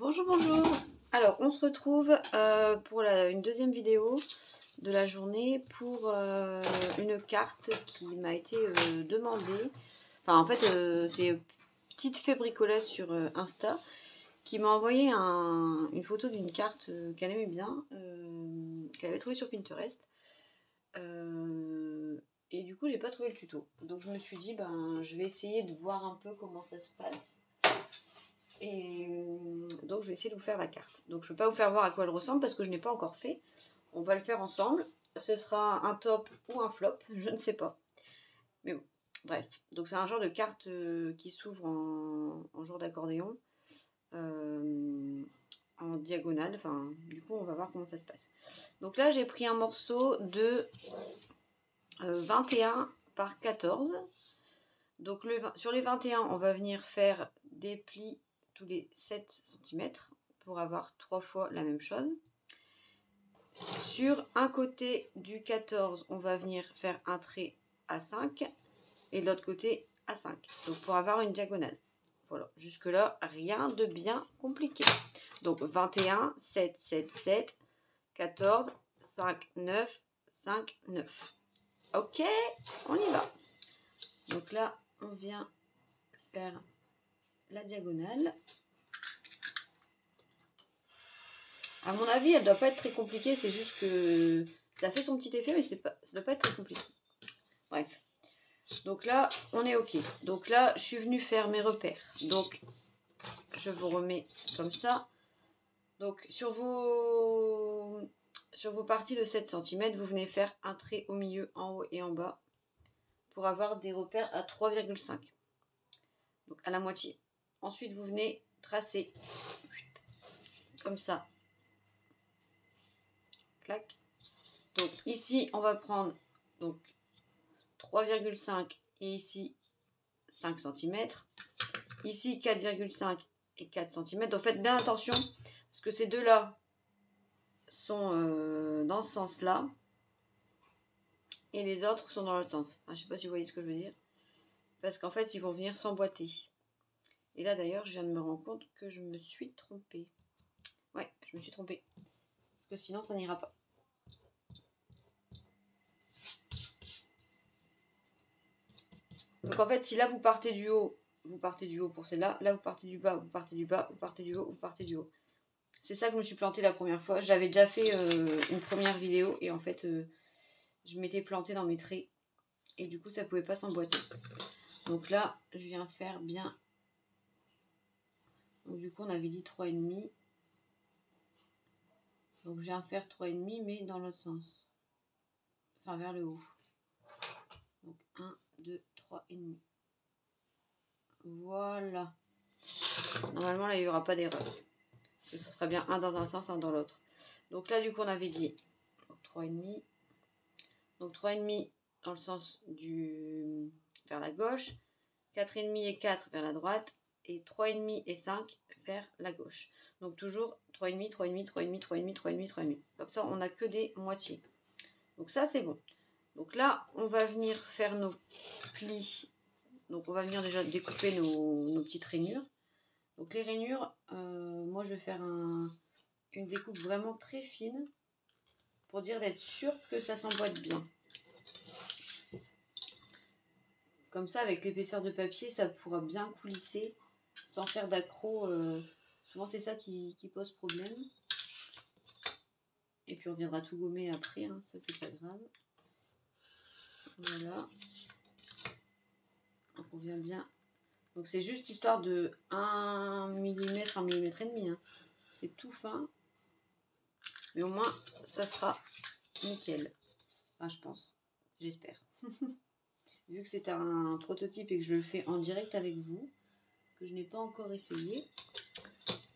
Bonjour, bonjour. Alors, on se retrouve pour une deuxième vidéo de la journée pour une carte qui m'a été demandée. Enfin, en fait, c'est Petite Fée Bricolage sur Insta qui m'a envoyé une photo d'une carte qu'elle aimait bien, qu'elle avait trouvée sur Pinterest. Et du coup, j'ai pas trouvé le tuto. Donc, je me suis dit, ben, je vais essayer de voir un peu comment ça se passe. Et donc je vais essayer de vous faire la carte. Donc je ne vais pas vous faire voir à quoi elle ressemble parce que je n'ai pas encore fait. On va le faire ensemble. Ce sera un top ou un flop, je ne sais pas. Mais bon, bref. Donc c'est un genre de carte qui s'ouvre en genre d'accordéon. En diagonale. Enfin, du coup on va voir comment ça se passe. Donc là j'ai pris un morceau de 21 par 14. Donc sur les 21 on va venir faire des plis tous les 7 cm pour avoir 3 fois la même chose. Sur un côté du 14, on va venir faire un trait à 5 et de l'autre côté à 5. Donc pour avoir une diagonale. Voilà, jusque là, rien de bien compliqué. Donc 21, 7, 7, 7, 14, 5, 9, 5, 9. Ok, on y va. Donc là, on vient faire la diagonale. À mon avis, elle doit pas être très compliquée, c'est juste que ça fait son petit effet, mais ça doit pas être très compliqué. Bref. Donc là, on est ok. Donc là, je suis venue faire mes repères. Donc, je vous remets comme ça. Donc, sur vos parties de 7 cm, vous venez faire un trait au milieu, en haut et en bas, pour avoir des repères à 3,5. Donc, à la moitié. Ensuite, vous venez tracer comme ça. Clac. Donc ici, on va prendre 3,5 et ici 5 cm. Ici 4,5 et 4 cm. Donc faites bien attention parce que ces deux-là sont dans ce sens-là et les autres sont dans l'autre sens. Enfin, je ne sais pas si vous voyez ce que je veux dire. Parce qu'en fait, ils vont venir s'emboîter. Et là d'ailleurs, je viens de me rendre compte que je me suis trompée. Ouais, je me suis trompée. Parce que sinon, ça n'ira pas. Donc en fait, si là vous partez du haut pour celle-là, là vous partez du bas, vous partez du bas, vous partez du haut, vous partez du haut. C'est ça que je me suis plantée la première fois. J'avais déjà fait une première vidéo et en fait, je m'étais plantée dans mes traits et du coup, ça pouvait pas s'emboîter. Donc là, je viens faire bien. Donc du coup, on avait dit 3,5. Donc je viens faire 3,5 mais dans l'autre sens. Enfin, vers le haut. Donc 1, 2, 3,5. Voilà. Normalement, là, il n'y aura pas d'erreur. Parce que ce sera bien un dans un sens, un dans l'autre. Donc là, du coup, on avait dit 3,5. Donc 3,5 dans le sens vers la gauche. 4,5 et 4 vers la droite. Et 3,5 et 5 vers la gauche. Donc toujours 3,5, 3,5, 3,5, 3,5, 3,5, 3,5. Comme ça, on n'a que des moitiés. Donc ça, c'est bon. Donc là, on va venir faire nos plis. Donc on va venir déjà découper nos petites rainures. Donc les rainures, moi je vais faire une découpe vraiment très fine pour dire d'être sûr que ça s'emboîte bien. Comme ça, avec l'épaisseur de papier, ça pourra bien coulisser sans faire d'accroc. Souvent c'est ça qui pose problème. Et puis on viendra tout gommer après, hein, ça c'est pas grave. Voilà. Donc on vient bien. Donc c'est juste histoire de 1 mm, 1 mm et demi. Hein. C'est tout fin. Mais au moins, ça sera nickel. Enfin, je pense. J'espère. Vu que c'est un prototype et que je le fais en direct avec vous, que je n'ai pas encore essayé,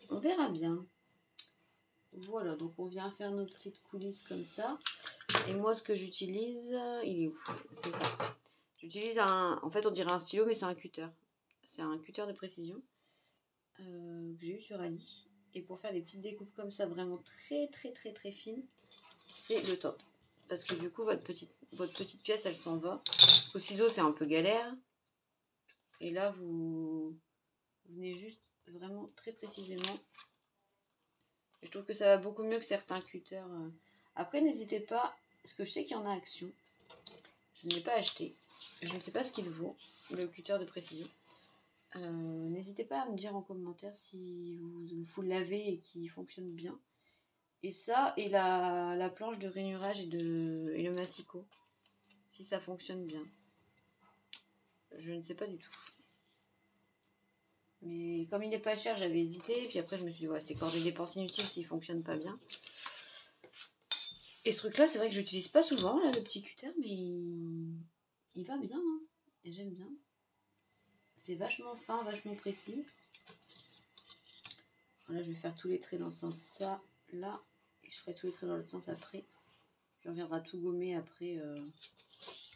on verra bien. Voilà, donc on vient faire nos petites coulisses comme ça. Et moi, ce que j'utilise, il est où? C'est ça. J'utilise en fait, on dirait un stylo, mais c'est un cutter. C'est un cutter de précision que j'ai eu sur Ali. Et pour faire des petites découpes comme ça, vraiment très très très très fines, c'est le top. Parce que du coup, votre petite pièce, elle s'en va. Au ciseau, c'est un peu galère. Et là, vous venez juste vraiment très précisément Et je trouve que ça va beaucoup mieux que certains cutters. Après, n'hésitez pas, parce que je sais qu'il y en a Action. Je ne l'ai pas acheté. Je ne sais pas ce qu'il vaut, le cutter de précision. N'hésitez pas à me dire en commentaire si vous l'avez et qu'il fonctionne bien. Et ça, et la planche de rainurage et le massicot, si ça fonctionne bien. Je ne sais pas du tout. Mais comme il n'est pas cher, j'avais hésité. Puis après, je me suis dit, ouais, c'est encore des dépenses inutiles s'il ne fonctionne pas bien. Et ce truc-là, c'est vrai que je l'utilise pas souvent, là, le petit cutter, mais il va bien. Hein. Et j'aime bien. C'est vachement fin, vachement précis. Là, je vais faire tous les traits dans ce sens-là, là. Et je ferai tous les traits dans l'autre sens après. Puis on viendra tout gommer après,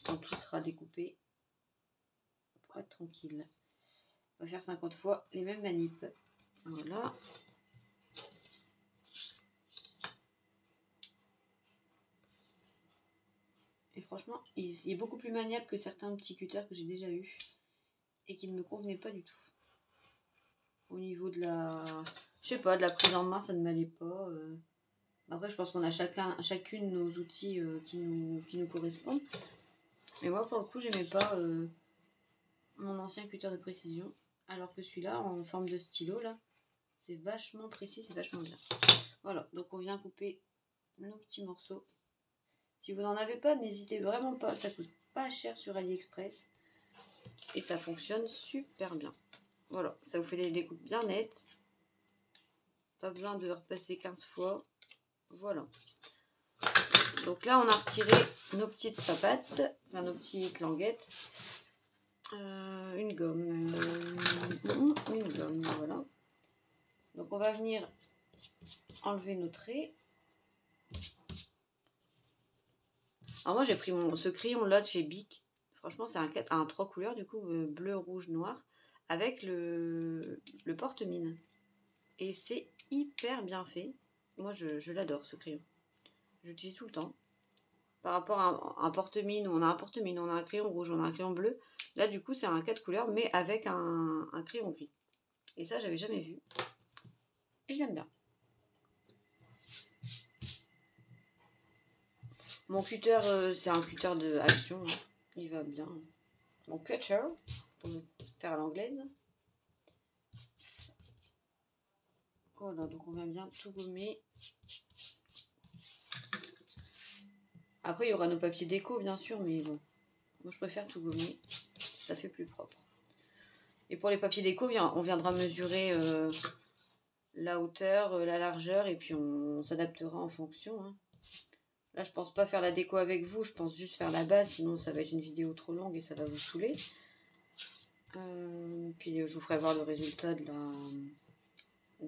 quand tout sera découpé. Pour être tranquille. On va faire 50 fois les mêmes manips. Voilà. Et franchement, il est beaucoup plus maniable que certains petits cutters que j'ai déjà eu. Et qui ne me convenaient pas du tout. Au niveau de la... Je sais pas, de la prise en main, ça ne m'allait pas. Après, je pense qu'on a chacune nos outils qui nous correspondent. Mais moi, pour le coup, j'aimais pas mon ancien cutter de précision. Alors que celui-là, en forme de stylo, là, c'est vachement précis, c'est vachement bien. Voilà, donc on vient couper nos petits morceaux. Si vous n'en avez pas, n'hésitez vraiment pas. Ça coûte pas cher sur AliExpress. Et ça fonctionne super bien. Voilà, ça vous fait des découpes bien nettes. Pas besoin de repasser 15 fois. Voilà. Donc là, on a retiré nos petites papates, enfin nos petites languettes. Une gomme. Une gomme, voilà. Donc on va venir enlever nos traits. Alors moi, j'ai pris ce crayon là de chez Bic. Franchement, c'est un 3 couleurs, du coup, bleu, rouge, noir, avec le porte-mine. Et c'est hyper bien fait. Moi, je l'adore, ce crayon. J'utilise tout le temps. Par rapport à un porte-mine, où on a un porte-mine, on a un crayon rouge, on a un crayon bleu. Là, du coup, c'est un 4 couleurs, mais avec un crayon gris. Et ça, j'avais jamais vu. Et je l'aime bien. Mon cutter, c'est un cutter de Action. Hein. Il va bien. Mon cutter, pour faire à l'anglaise. Voilà, donc on vient bien tout gommer. Après, il y aura nos papiers déco, bien sûr, mais bon. Moi, je préfère tout gommer. Ça fait plus propre. Et pour les papiers déco, on viendra mesurer la hauteur, la largeur, et puis on s'adaptera en fonction. Hein. Là, je pense pas faire la déco avec vous, je pense juste faire la base, sinon ça va être une vidéo trop longue et ça va vous saouler. Puis je vous ferai voir le résultat de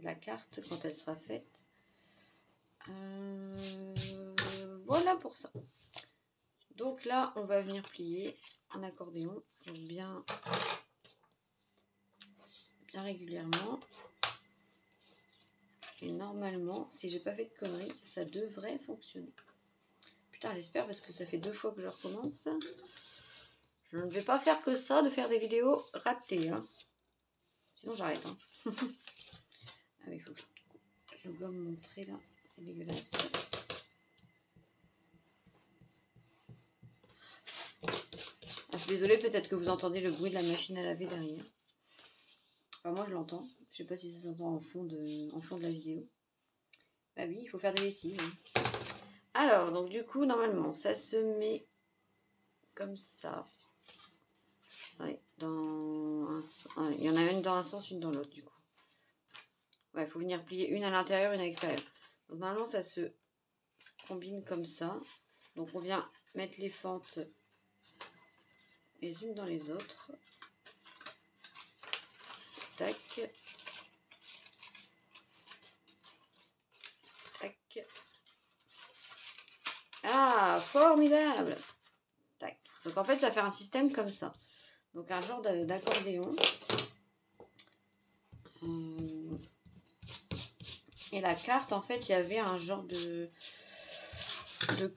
la carte quand elle sera faite. Voilà pour ça. Donc là, on va venir plier en accordéon, donc bien régulièrement. Et normalement, si j'ai pas fait de conneries, ça devrait fonctionner. Putain, j'espère parce que ça fait 2 fois que je recommence. Je ne vais pas faire que ça, de faire des vidéos ratées. Hein. Sinon, j'arrête. Hein. Ah oui, il faut que je gomme mon trait là. C'est dégueulasse. Ah, je suis désolée, peut-être que vous entendez le bruit de la machine à laver derrière. Enfin, moi, je l'entends. Je sais pas si ça s'entend en fond de la vidéo. Bah oui, il faut faire des lessives. Hein. Alors, donc du coup, normalement, ça se met comme ça. Ouais, il y en a une dans un sens, une dans l'autre, du coup. Ouais, il faut venir plier une à l'intérieur, une à l'extérieur. Donc, normalement, ça se combine comme ça. Donc, on vient mettre les fentes les unes dans les autres. Tac. Tac. Ah, formidable. Tac. Donc, en fait, ça fait un système comme ça. Donc, un genre d'accordéon. Et la carte, en fait, il y avait un genre de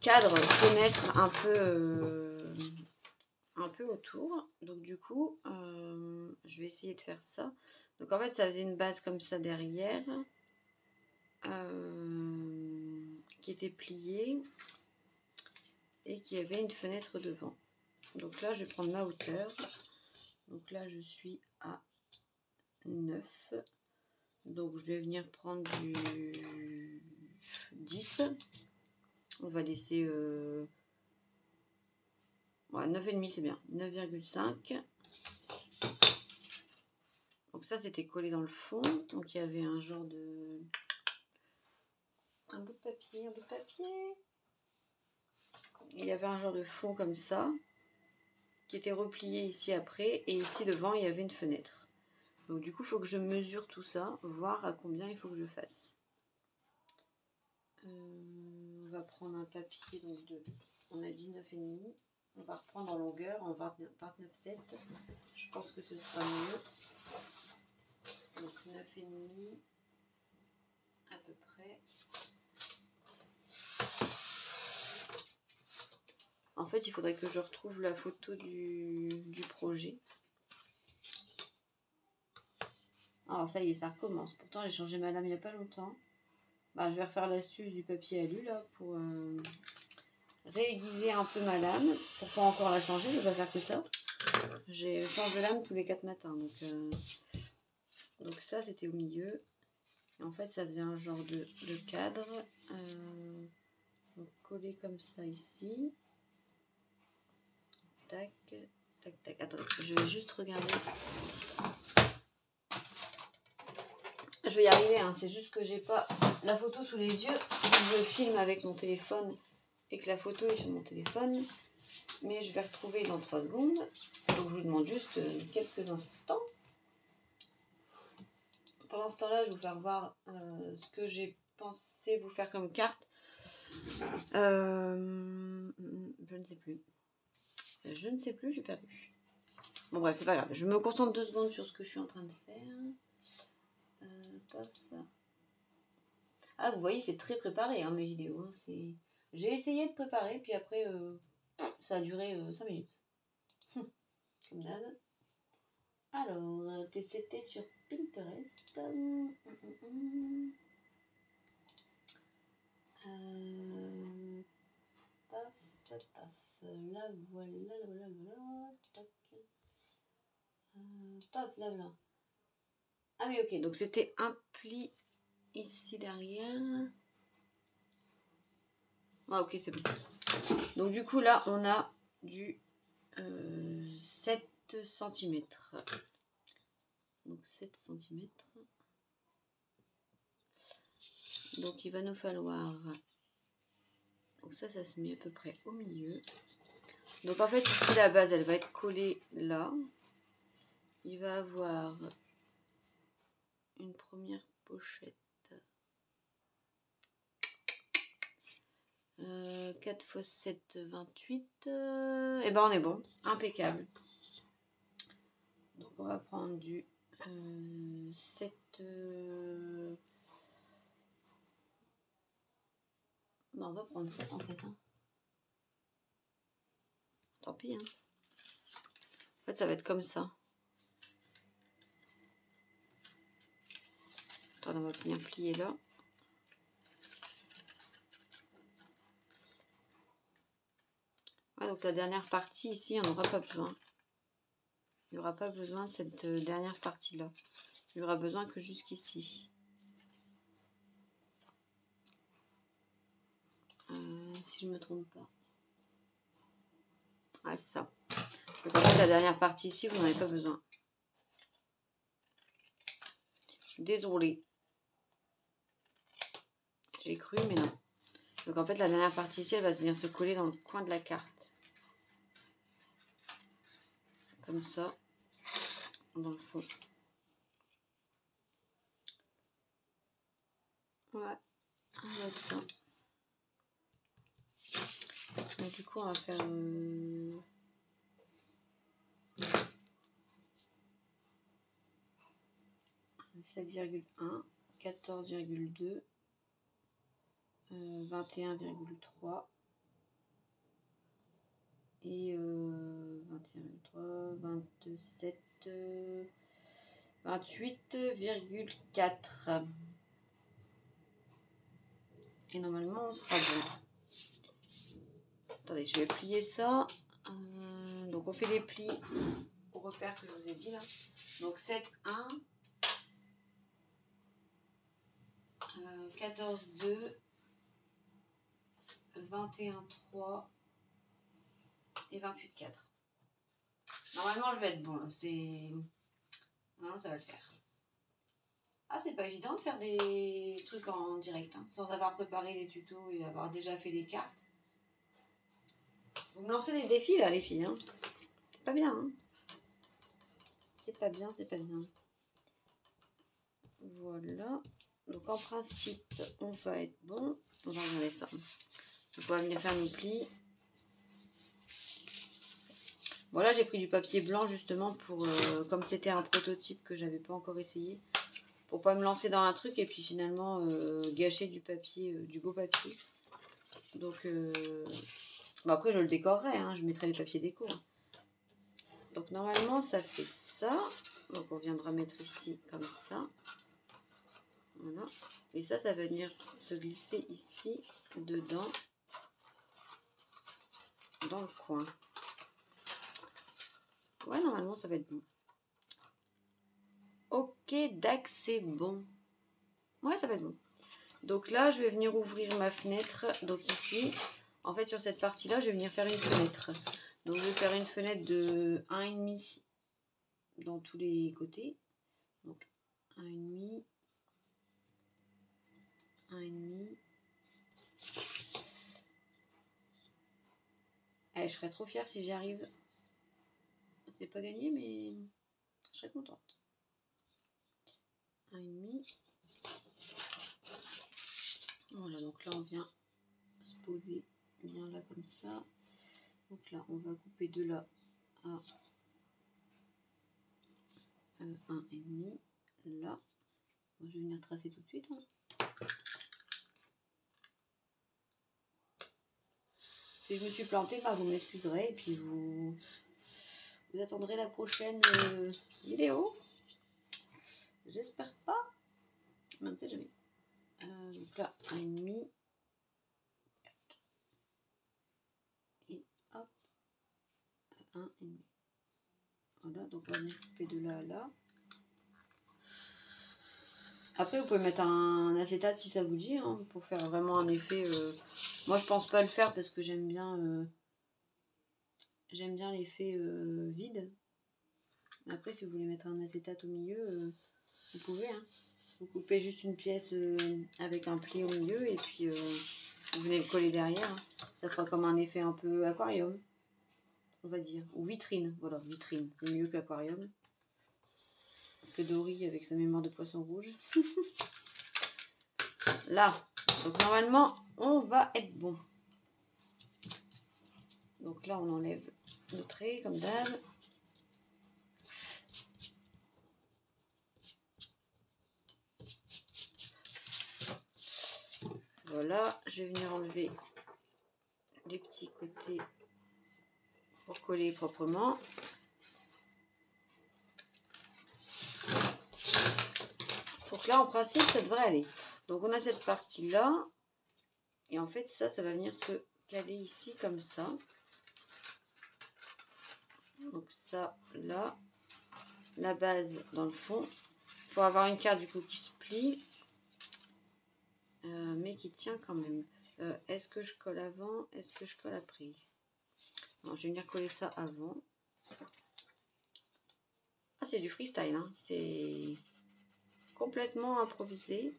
cadre, fenêtre un peu autour. Donc, du coup, je vais essayer de faire ça. Donc, en fait, ça faisait une base comme ça derrière. qui était plié et qui avait une fenêtre devant. Donc là, je vais prendre ma hauteur. Donc là, je suis à 9. Donc je vais venir prendre du 10. On va laisser... ouais, 9,5 c'est bien. 9,5. Donc ça, c'était collé dans le fond. Donc il y avait un genre de... un bout de papier, un bout de papier. Il y avait un genre de fond comme ça, qui était replié ici après. Et ici devant, il y avait une fenêtre. Donc du coup, il faut que je mesure tout ça, voir à combien il faut que je fasse. On va prendre un papier, donc on a dit 9,5. On va reprendre en longueur en 29,7. Je pense que ce sera mieux. Donc 9,5 à peu près. En fait, il faudrait que je retrouve la photo du projet. Alors ça y est, ça recommence. Pourtant, j'ai changé ma lame il n'y a pas longtemps. Bah, je vais refaire l'astuce du papier alu là pour réaiguiser un peu ma lame. Pour pas encore la changer, je vais pas faire que ça. Je change de lame tous les 4 matins. Donc ça, c'était au milieu. Et en fait, ça faisait un genre de cadre. Donc collé comme ça ici. Tac, tac, tac. Attendez, je vais juste regarder. Je vais y arriver, hein. C'est juste que j'ai pas la photo sous les yeux. Je filme avec mon téléphone et que la photo est sur mon téléphone. Mais je vais retrouver dans 3 secondes. Donc je vous demande juste quelques instants. Pendant ce temps-là, je vais vous faire voir ce que j'ai pensé vous faire comme carte. Je ne sais plus. Je ne sais plus, j'ai perdu. Bon bref, c'est pas grave. Je me concentre 2 secondes sur ce que je suis en train de faire. Ah, vous voyez, c'est très préparé, hein, mes vidéos. Hein, j'ai essayé de préparer, puis après, ça a duré 5 minutes. Comme d'hab. Alors, c'était sur Pinterest. Paf, paf, paf. Là, voilà, tac. Paf, là, voilà. Ah oui, ok, donc c'était un pli ici derrière. Ah ok, c'est bon. Donc du coup, là, on a du 7 cm. Donc 7 cm. Donc il va nous falloir... Donc ça se met à peu près au milieu. Donc en fait, ici, la base, elle va être collée là. Il va avoir une première pochette. 4 x 7, 28. Et ben on est bon. Impeccable. Donc on va prendre du 7... Ben, on va prendre 7 en fait. Hein. Tant pis. Hein. En fait, ça va être comme ça. Attends, on va bien plier là. Ouais, donc la dernière partie ici, on n'aura pas besoin. Il n'y aura pas besoin de cette dernière partie là. Il y aura besoin que jusqu'ici. Si je ne me trompe pas. Ouais, c'est ça. Donc en fait, la dernière partie ici, vous n'en avez pas besoin. Désolée. J'ai cru, mais non. Donc en fait, la dernière partie ici, elle va venir se coller dans le coin de la carte. Comme ça. Dans le fond. Ouais. On va être ça. Donc du coup, on va faire... 7,1, 14,2, 21,3 et 21,3, 27, 28,4. Et normalement, on sera bon. Attendez, je vais plier ça. Donc, on fait les plis au repère que je vous ai dit là. Donc, 7, 1, 14, 2, 21, 3 et 28, 4. Normalement, je vais être bon. Normalement, ça va le faire. Ah, c'est pas évident de faire des trucs en direct, hein, sans avoir préparé les tutos et avoir déjà fait les cartes. Vous me lancez des défis là, les filles. Hein. C'est pas bien. Hein. C'est pas bien, c'est pas bien. Voilà. Donc en principe, on va être bon. On va regarder ça. On va venir faire mes plis. Voilà, j'ai pris du papier blanc justement pour, comme c'était un prototype que j'avais pas encore essayé, pour pas me lancer dans un truc et puis finalement gâcher du papier, du beau papier. Donc bon, après je le décorerai, hein, je mettrai les papiers déco. Hein. Donc normalement ça fait ça. Donc on viendra mettre ici comme ça. Voilà. Et ça va venir se glisser ici, dedans, dans le coin. Ouais, normalement ça va être bon. Ok, Dax, c'est bon. Ouais, ça va être bon. Donc là, je vais venir ouvrir ma fenêtre. Donc ici, en fait, sur cette partie-là, je vais venir faire une fenêtre. Donc je vais faire une fenêtre de 1,5 dans tous les côtés. Donc 1,5, 1,5. Allez, je serais trop fière si j'y arrive. C'est pas gagné, mais je serais contente. 1,5. Voilà, donc là, on vient se poser bien là comme ça. Donc là, on va couper de là à 1,5. Là. Moi, je vais venir tracer tout de suite. Hein. Si je me suis plantée, bah, vous m'excuserez et puis vous attendrez la prochaine vidéo. J'espère pas. Mais on ne sait jamais. Donc là, 1,5. Et hop. 1,5. Voilà, donc on va venir couper de là à là. Après, vous pouvez mettre un acétate si ça vous dit, hein, pour faire vraiment un effet. Moi, je pense pas le faire parce que j'aime bien l'effet vide. Mais après, si vous voulez mettre un acétate au milieu, vous pouvez. Hein. Vous coupez juste une pièce avec un pli au milieu et puis vous venez le coller derrière. Hein. Ça fera comme un effet un peu aquarium, on va dire. Ou vitrine. Voilà, vitrine. C'est mieux qu'aquarium. Parce que Dory avec sa mémoire de poisson rouge. Là. Donc normalement, on va être bon. Donc là, on enlève le trait comme d'hab. Voilà, je vais venir enlever les petits côtés pour coller proprement. Donc là, en principe, ça devrait aller. Donc on a cette partie-là. Et en fait, ça va venir se caler ici comme ça. Donc ça, là. La base dans le fond. Pour avoir une carte du coup qui se plie. Mais qui tient quand même. Est-ce que je colle avant? Est-ce que je colle après? Non, je vais venir coller ça avant. Ah, c'est du freestyle, hein. C'est complètement improvisé.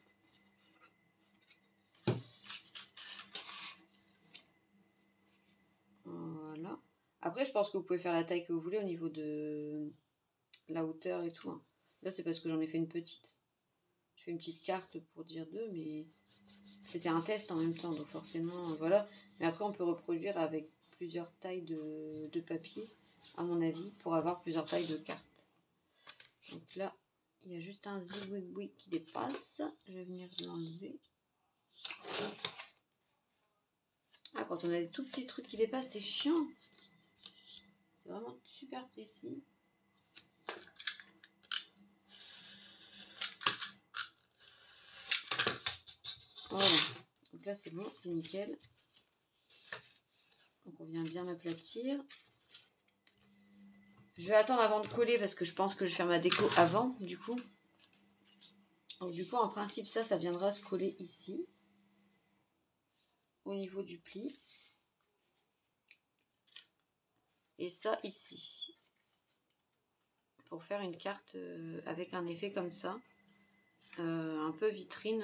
Voilà. Après, je pense que vous pouvez faire la taille que vous voulez au niveau de la hauteur et tout. Hein. Là, c'est parce que j'en ai fait une petite. Je fais une petite carte pour dire 2, mais c'était un test en même temps, donc forcément, voilà. Mais après, on peut reproduire avec plusieurs tailles de papier, à mon avis, pour avoir plusieurs tailles de cartes. Donc là, il y a juste un zigouigoui qui dépasse. Je vais venir l'enlever. Ah, quand on a des tout petits trucs qui dépassent, c'est chiant. C'est vraiment super précis. Voilà. Donc là c'est bon, c'est nickel. Donc on vient bien aplatir. Je vais attendre avant de coller parce que je pense que je vais faire ma déco avant du coup. Donc du coup en principe ça viendra se coller ici. Au niveau du pli. Et ça ici. Pour faire une carte avec un effet comme ça. Un peu vitrine.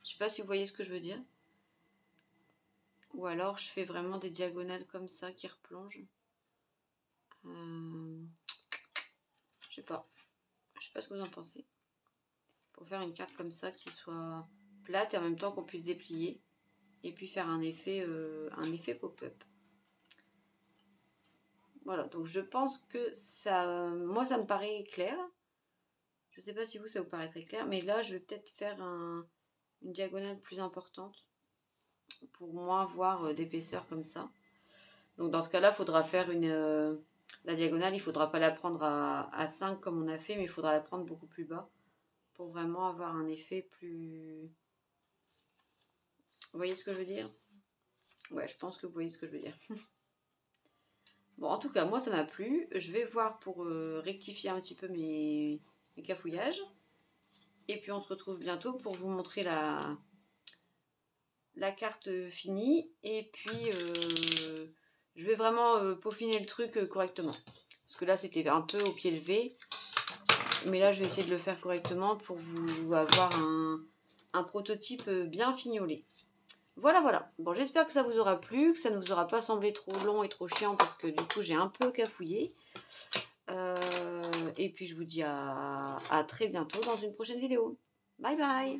Je sais pas si vous voyez ce que je veux dire. Ou alors je fais vraiment des diagonales comme ça qui replongent. Je sais pas. Je sais pas ce que vous en pensez. Pour faire une carte comme ça qui soit plate et en même temps qu'on puisse déplier. Et puis faire un effet pop-up. Voilà, donc je pense que ça... Moi ça me paraît clair. Je sais pas si vous ça vous paraît très clair. Mais là je vais peut-être faire une diagonale plus importante. Pour moins voir d'épaisseur comme ça. Donc dans ce cas-là, il faudra faire la diagonale, il ne faudra pas la prendre à 5 comme on a fait, mais il faudra la prendre beaucoup plus bas pour vraiment avoir un effet plus... Vous voyez ce que je veux dire? Ouais, je pense que vous voyez ce que je veux dire. Bon, en tout cas, moi ça m'a plu. Je vais voir pour rectifier un petit peu mes cafouillages. Et puis on se retrouve bientôt pour vous montrer la carte finie. Et puis... je vais vraiment peaufiner le truc correctement. Parce que là, c'était un peu au pied levé. Mais là, je vais essayer de le faire correctement pour vous avoir un prototype bien fignolé. Voilà, voilà. Bon, j'espère que ça vous aura plu, que ça ne vous aura pas semblé trop long et trop chiant parce que du coup, j'ai un peu cafouillé. Et puis, je vous dis à très bientôt dans une prochaine vidéo. Bye bye!